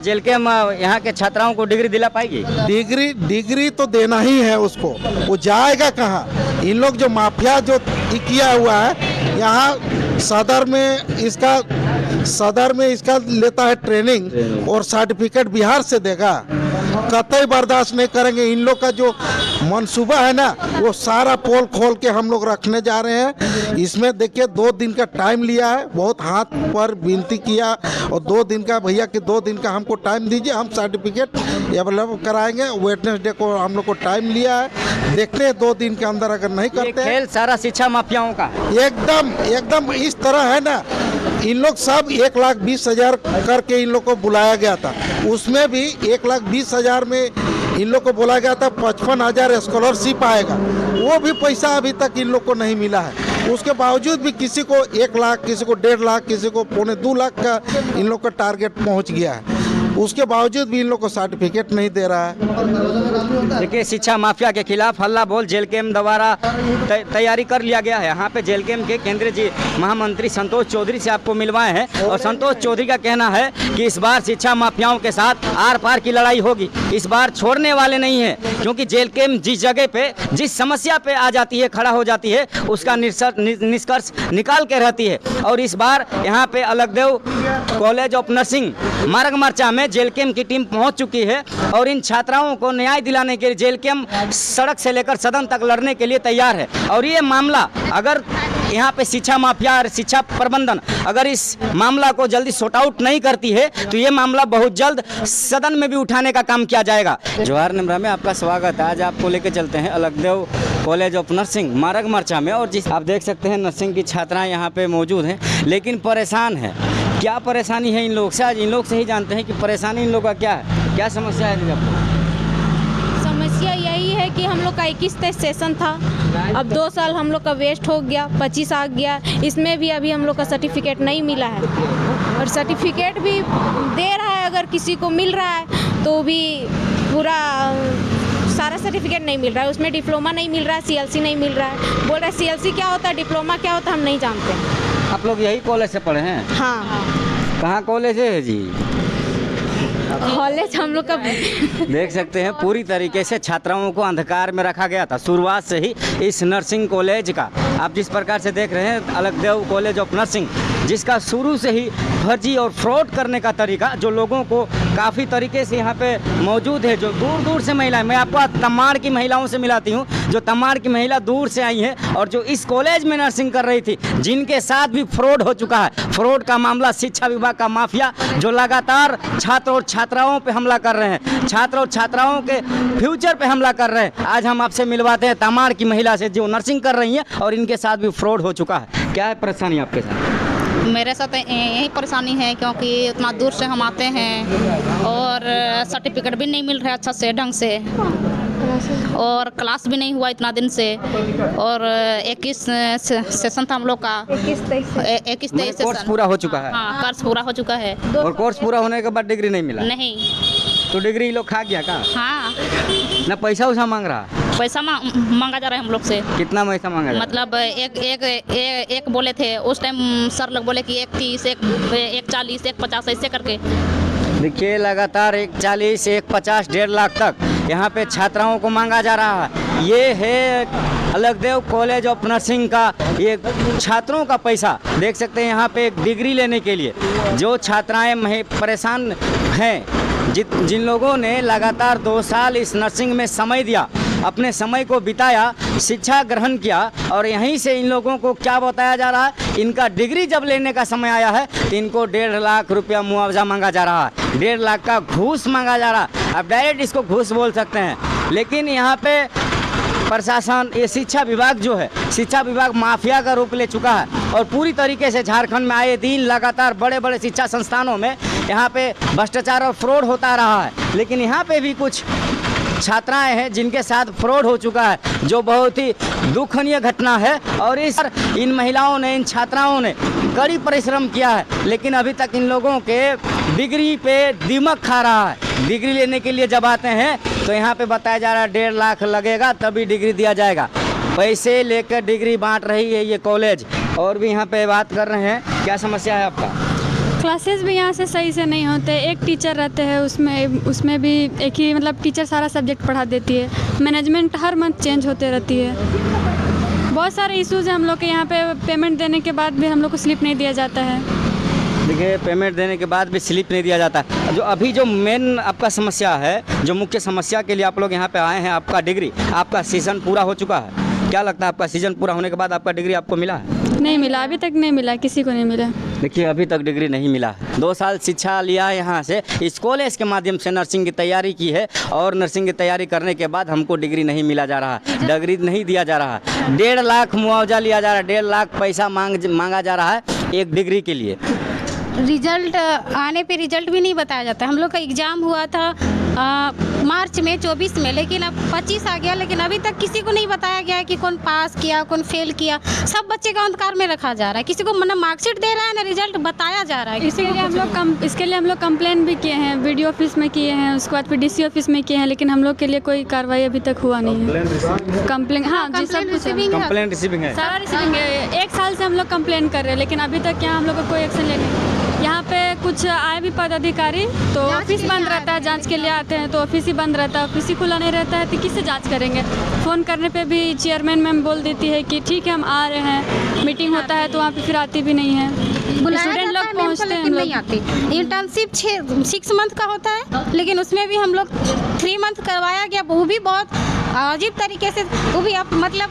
जेलकेम यहाँ के छात्राओं को डिग्री दिला पाएगी? डिग्री तो देना ही है उसको, वो जाएगा कहाँ? इन लोग जो माफिया जो किया हुआ है यहाँ सदर में इसका लेता है ट्रेनिंग और सर्टिफिकेट बिहार से देगा। कतई बर्दाश्त नहीं करेंगे। इन लोग का जो मंसूबा है ना वो सारा पोल खोल के हम लोग रखने जा रहे हैं। इसमें देखिए 2 दिन का टाइम लिया है, बहुत हाथ पर विनती किया और 2 दिन का भैया कि 2 दिन का हमको टाइम दीजिए, हम सर्टिफिकेट अवेलेबल कराएंगे। वेडनेसडे को हम लोग को टाइम लिया है, देखते हैं 2 दिन के अंदर अगर नहीं करते। खेल सारा शिक्षा माफियाओं का एकदम इस तरह है ना। इन लोग सब 1,20,000 करके इन लोग को बुलाया गया था, उसमें भी 1,20,000 में इन लोग को बोला गया था 55,000 स्कॉलरशिप आएगा, वो भी पैसा अभी तक इन लोग को नहीं मिला है। उसके बावजूद भी किसी को 1 लाख, किसी को 1.5 लाख, किसी को 2.25 लाख का इन लोग का टारगेट पहुंच गया है। उसके बावजूद भी इन लोग को सर्टिफिकेट नहीं दे रहा है। देखिए शिक्षा माफिया के खिलाफ हल्ला बोल जेलकेम द्वारा तैयारी कर लिया गया है। यहाँ पे जेलकेम के केंद्रीय महामंत्री संतोष चौधरी से आपको मिलवाए हैं और संतोष चौधरी का कहना है कि इस बार शिक्षा माफियाओं के साथ आर पार की लड़ाई होगी, इस बार छोड़ने वाले नहीं है, क्योंकि जेलकेम जिस जगह पे जिस समस्या पे आ जाती है, खड़ा हो जाती है, उसका निष्कर्ष निकाल के रहती है। और इस बार यहाँ पे अलगदेव कॉलेज ऑफ नर्सिंग मार्ग मोर्चा में जेलकेम की टीम पहुंच चुकी है और इन छात्राओं को न्याय दिलाने के लिए जेलकेम सड़क से लेकर सदन तक लड़ने के लिए तैयार है। और ये मामला अगर यहाँ पे शिक्षा माफिया और शिक्षा प्रबंधन अगर इस मामला को जल्दी सॉर्ट आउट नहीं करती है तो ये मामला बहुत जल्द सदन में भी उठाने का काम किया जाएगा। जवाहर निमरा में आपका स्वागत है। आज आपको लेकर चलते हैं अलगदेव कॉलेज ऑफ नर्सिंग मार्ग मोर्चा में और जिस आप देख सकते हैं नर्सिंग की छात्राएं यहाँ पे मौजूद हैं, लेकिन परेशान है। क्या परेशानी है इन लोग से? आज इन लोग से ही जानते हैं कि परेशानी इन लोग का क्या है, क्या समस्या है दीदी आपको? समस्या यही है कि हम लोग का 21 सेशन था, अब 2 साल हम लोग का वेस्ट हो गया, 25 आ गया, इसमें भी अभी हम लोग का सर्टिफिकेट नहीं मिला है। और सर्टिफिकेट भी दे रहा है, अगर किसी को मिल रहा है तो भी पूरा सारा सर्टिफिकेट नहीं मिल रहा है, उसमें डिप्लोमा नहीं मिल रहा है, CLC नहीं मिल रहा है। बोल रहे CLC क्या होता है, डिप्लोमा क्या होता है, हम नहीं जानते। आप लोग यही कॉलेज से पढ़े हैं? हाँ। कहाँ कॉलेज है जी? कॉलेज हम लोग का देख सकते हैं पूरी तरीके से छात्राओं को अंधकार में रखा गया था शुरुआत से ही इस नर्सिंग कॉलेज का। आप जिस प्रकार से देख रहे हैं अलगदेव कॉलेज ऑफ नर्सिंग, जिसका शुरू से ही फर्जी और फ्रॉड करने का तरीका जो लोगों को काफ़ी तरीके से यहाँ पे मौजूद है, जो दूर दूर से महिलाएं, मैं आपको तमाड़ की महिलाओं से मिलाती हूँ, जो तमाड़ की महिला दूर से आई हैं और जो इस कॉलेज में नर्सिंग कर रही थी, जिनके साथ भी फ्रॉड हो चुका है। फ्रॉड का मामला शिक्षा विभाग का माफिया जो लगातार छात्र और छात्राओं पे हमला कर रहे हैं, छात्र और छात्राओं के फ्यूचर पे हमला कर रहे हैं। आज हम आपसे मिलवाते हैं तमाड़ की महिला से जो नर्सिंग कर रही हैं और इनके साथ भी फ्रॉड हो चुका है। क्या है परेशानी आपके साथ? मेरे साथ यही परेशानी है क्योंकि उतना दूर से हम आते हैं और सर्टिफिकेट भी नहीं मिल रहा है अच्छा से ढंग से, और क्लास भी नहीं हुआ इतना दिन से, और 21 सेशन था हम लोग का, 21-23 कोर्स पूरा हो चुका है। हाँ, कोर्स पूरा हो चुका है और कोर्स पूरा होने के बाद डिग्री नहीं मिला? नहीं। तो डिग्री लोग खा गया का? हाँ, ना पैसा उसा मांग रहा? पैसा मांगा जा रहा है हम लोग से। कितना पैसा मांगा जा रहा? मतलब एक बोले थे उस टाइम, सर लोग बोले कि 1,30, 1,40, 1,50 ऐसे करके। देखिए लगातार 1,40, 1,50, 1.5 लाख तक यहाँ पे छात्राओं को मांगा जा रहा है। ये है अलगदेव कॉलेज ऑफ नर्सिंग का ये छात्रों का पैसा। देख सकते हैं यहाँ पे एक डिग्री लेने के लिए जो छात्राएं परेशान हैं, जिन लोगों ने लगातार 2 साल इस नर्सिंग में समय दिया, अपने समय को बिताया, शिक्षा ग्रहण किया, और यहीं से इन लोगों को क्या बताया जा रहा है, इनका डिग्री जब लेने का समय आया है तो इनको 1.5 लाख रुपया मुआवजा मांगा जा रहा है, 1.5 लाख का घूस मांगा जा रहा है। अब डायरेक्ट इसको घूस बोल सकते हैं, लेकिन यहाँ पे प्रशासन, ये शिक्षा विभाग जो है, शिक्षा विभाग माफिया का रूप ले चुका है और पूरी तरीके से झारखंड में आए दिन लगातार बड़े बड़े शिक्षा संस्थानों में यहाँ पे भ्रष्टाचार और फ्रॉड होता रहा है। लेकिन यहाँ पे भी कुछ छात्राएं हैं जिनके साथ फ्रॉड हो चुका है, जो बहुत ही दुखनीय घटना है। और इन महिलाओं ने, इन छात्राओं ने कड़ी परिश्रम किया है, लेकिन अभी तक इन लोगों के डिग्री पे दिमक खा रहा है। डिग्री लेने के लिए जब आते हैं तो यहाँ पे बताया जा रहा है 1.5 लाख लगेगा तभी डिग्री दिया जाएगा। पैसे लेकर डिग्री बांट रही है ये कॉलेज। और भी यहाँ पे बात कर रहे हैं, क्या समस्या है आपका? क्लासेस भी यहाँ से सही से नहीं होते, एक टीचर रहते हैं, उसमें भी एक ही मतलब टीचर सारा सब्जेक्ट पढ़ा देती है। मैनेजमेंट हर मंथ चेंज होते रहती है। बहुत सारे इश्यूज़ हैं हम लोग के यहाँ पे। पेमेंट देने के बाद भी हम लोग को स्लिप नहीं दिया जाता है। देखिए, पेमेंट देने के बाद भी स्लिप नहीं दिया जाता। जो अभी जो मेन आपका समस्या है, जो मुख्य समस्या के लिए आप लोग यहाँ पे आए हैं, आपका डिग्री, आपका सीज़न पूरा हो चुका है। क्या लगता है आपका सीज़न पूरा होने के बाद आपका डिग्री आपको मिला है? नहीं मिला, अभी तक नहीं मिला, किसी को नहीं मिला। देखिए, अभी तक डिग्री नहीं मिला। 2 साल शिक्षा लिया है यहाँ से, इस कॉलेज के माध्यम से नर्सिंग की तैयारी की है और नर्सिंग की तैयारी करने के बाद हमको डिग्री नहीं मिला जा रहा, डिग्री नहीं दिया जा रहा। 1.5 लाख मुआवजा लिया जा रहा है, 1.5 लाख पैसा मांगा जा रहा है एक डिग्री के लिए। रिजल्ट आने पे रिजल्ट भी नहीं बताया जाता। हम लोग का एग्ज़ाम हुआ था मार्च में 24 में, लेकिन अब 25 आ गया, लेकिन अभी तक किसी को नहीं बताया गया कि कौन पास किया कौन फेल किया। सब बच्चे को अंधकार में रखा जा रहा है। किसी को ना मार्कशीट दे रहा है ना रिजल्ट बताया जा रहा है। इसके लिए हम लोग कंप्लेन भी किए हैं, वीडियो ऑफिस में किए हैं, उसके बाद फिर डीसी ऑफिस में किए हैं, लेकिन हम लोग के लिए कोई कार्रवाई अभी तक हुआ नहीं है। कंप्लेन, हाँ जी, सब कुछ कंप्लेन रिसीविंग है, सारा रिसीविंग है। 1 साल से हम लोग कंप्लेन कर रहे हैं, लेकिन अभी तक यहाँ हम लोग को कोई एक्शन लेने। यहाँ पे कुछ आए भी पदाधिकारी तो ऑफिस बंद रहता है, जांच के लिए आते हैं तो ऑफिस ही बंद रहता है, ऑफिस ही खुला नहीं रहता है तो किससे जांच करेंगे। फ़ोन करने पे भी चेयरमैन मैम बोल देती है कि ठीक है हम आ रहे हैं, मीटिंग होता है तो वहाँ पे फिर आती भी नहीं है। स्टूडेंट लोग पहुँचते हैं, नहीं आती। इंटर्नशिप 6 मंथ का होता है, लेकिन उसमें भी हम लोग 3 मंथ करवाया गया, वो भी बहुत अजीब तरीके से। वो भी अब मतलब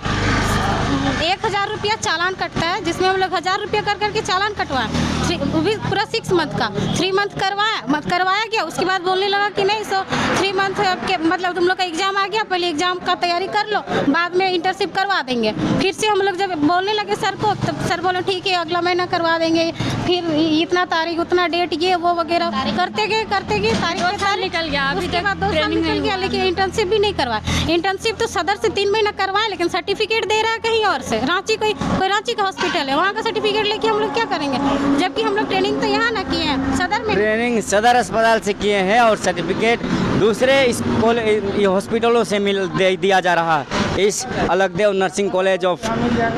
1000 रुपया चालान कटता है, जिसमें हम लोग 1000 रुपया कर करके चालान कटवाए। वो भी पूरा 6 मंथ का। 3 मंथ करवाया गया, उसके बाद बोलने लगा कि नहीं 3 मंथ के मतलब तुम लोग का एग्ज़ाम आ गया, पहले एग्ज़ाम का तैयारी कर लो, बाद में इंटर्नशिप करवा देंगे। फिर से हम लोग जब बोलने लगे सर को, तब सर बोले ठीक है अगला महीना करवा देंगे, फिर इतना तारीख उतना डेट ये वो वगैरह करते गए तारीख निकल गया। अभी उसके बाद 2 साल निकल गया, लेकिन इंटर्नशिप भी नहीं करवाया। इंटर्नशिप तो सदर से 3 महीना करवाए, लेकिन सर्टिफिकेट दे रहा है कहीं और से। रांची कोई रांची का हॉस्पिटल है, वहाँ का सर्टिफिकेट लेके हम लोग क्या करेंगे, जबकि हम लोग ट्रेनिंग तो यहाँ ना किए हैं, सदर में ट्रेनिंग सदर अस्पताल से किए हैं और सर्टिफिकेट दूसरे हॉस्पिटलों से दिया जा रहा है। इस अलगदेव नर्सिंग कॉलेज ऑफ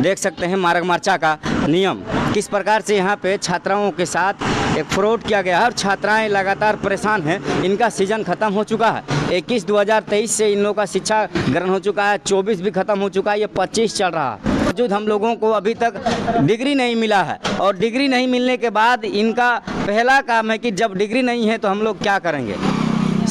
देख सकते हैं मार्ग मार्चा का नियम किस प्रकार से यहाँ पे छात्राओं के साथ एक फ्रॉड किया गया है और छात्राएं लगातार परेशान हैं। इनका सीजन खत्म हो चुका है। 21-2023 से इन लोगों का शिक्षा ग्रहण हो चुका है, 24 भी खत्म हो चुका है, ये 25 चल रहा है। बावजूद हम लोगों को अभी तक डिग्री नहीं मिला है और डिग्री नहीं मिलने के बाद इनका पहला काम है कि जब डिग्री नहीं है तो हम लोग क्या करेंगे।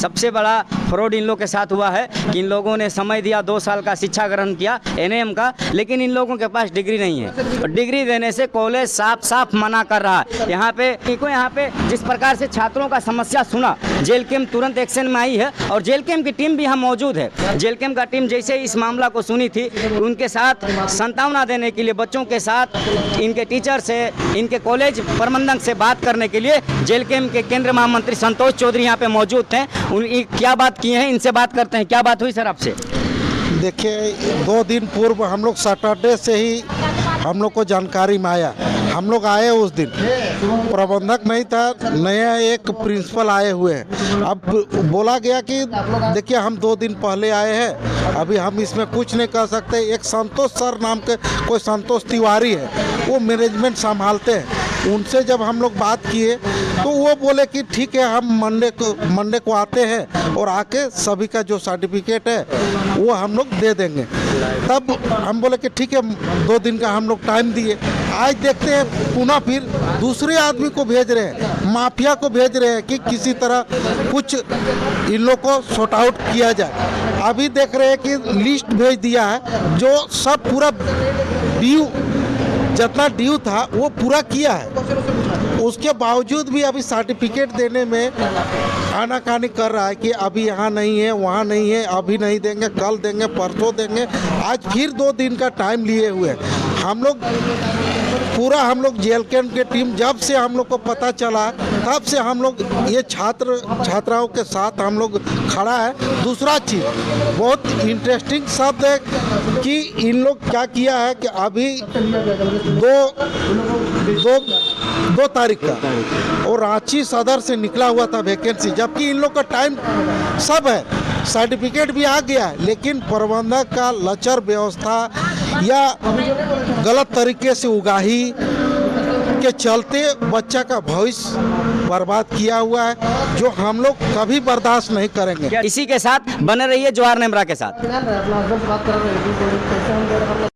सबसे बड़ा फ्रॉड इन लोगों के साथ हुआ है कि इन लोगों ने समय दिया, 2 साल का शिक्षा ग्रहण किया एनएम का, लेकिन इन लोगों के पास डिग्री नहीं है और डिग्री देने से कॉलेज साफ साफ मना कर रहा है। यहाँ पे जिस प्रकार से छात्रों का समस्या सुना, जेल कैम तुरंत एक्शन में आई है और जेल कैम की टीम भी यहाँ मौजूद है। जेल कैम का टीम जैसे इस मामला को सुनी थी, उनके साथ सांत्वना देने के लिए, बच्चों के साथ इनके टीचर से, इनके कॉलेज प्रबंधन से बात करने के लिए जेल कैम के केंद्रीय महामंत्री संतोष चौधरी यहाँ पे मौजूद थे। क्या बात की है, इनसे बात करते हैं। क्या बात हुई सर आपसे? देखिए, 2 दिन पूर्व हम लोग सैटरडे से ही हम लोग को जानकारी में आया। हम लोग आए उस दिन, प्रबंधक नहीं था, नया एक प्रिंसिपल आए हुए हैं। अब बोला गया कि देखिए हम 2 दिन पहले आए हैं, अभी हम इसमें कुछ नहीं कर सकते। एक संतोष सर नाम के कोई संतोष तिवारी है, वो मैनेजमेंट संभालते हैं। उनसे जब हम लोग बात किए तो वो बोले कि ठीक है हम मंडे को आते हैं और आके सभी का जो सर्टिफिकेट है वो हम लोग दे देंगे। तब हम बोले कि ठीक है 2 दिन का हम लोग टाइम दिए। आज देखते हैं पुनः फिर दूसरे आदमी को भेज रहे हैं, माफिया को भेज रहे हैं कि किसी तरह कुछ इन लोग को सॉर्ट आउट किया जाए। अभी देख रहे हैं कि लिस्ट भेज दिया है, जो सब पूरा ड्यू जितना ड्यू था वो पूरा किया है। उसके बावजूद भी अभी सर्टिफिकेट देने में आनाकानी कर रहा है कि अभी यहाँ नहीं है, वहाँ नहीं है, अभी नहीं देंगे, कल देंगे, परसों देंगे। आज फिर 2 दिन का टाइम लिए हुए हम लोग जेल कैंप की टीम, जब से हम लोग को पता चला तब से हम लोग ये छात्राओं के साथ हम लोग खड़ा है। दूसरा चीज़ बहुत इंटरेस्टिंग शब्द है कि इन लोग क्या किया है कि अभी 2 तारीख का और रांची सदर से निकला हुआ था वैकेंसी, जबकि इन लोग का टाइम सब है, सर्टिफिकेट भी आ गया है, लेकिन प्रबंधक का लचर व्यवस्था या गलत तरीके से उगाही के चलते बच्चा का भविष्य बर्बाद किया हुआ है, जो हम लोग कभी बर्दाश्त नहीं करेंगे। इसी के साथ बने रहिए जवाहर नेमरा के साथ।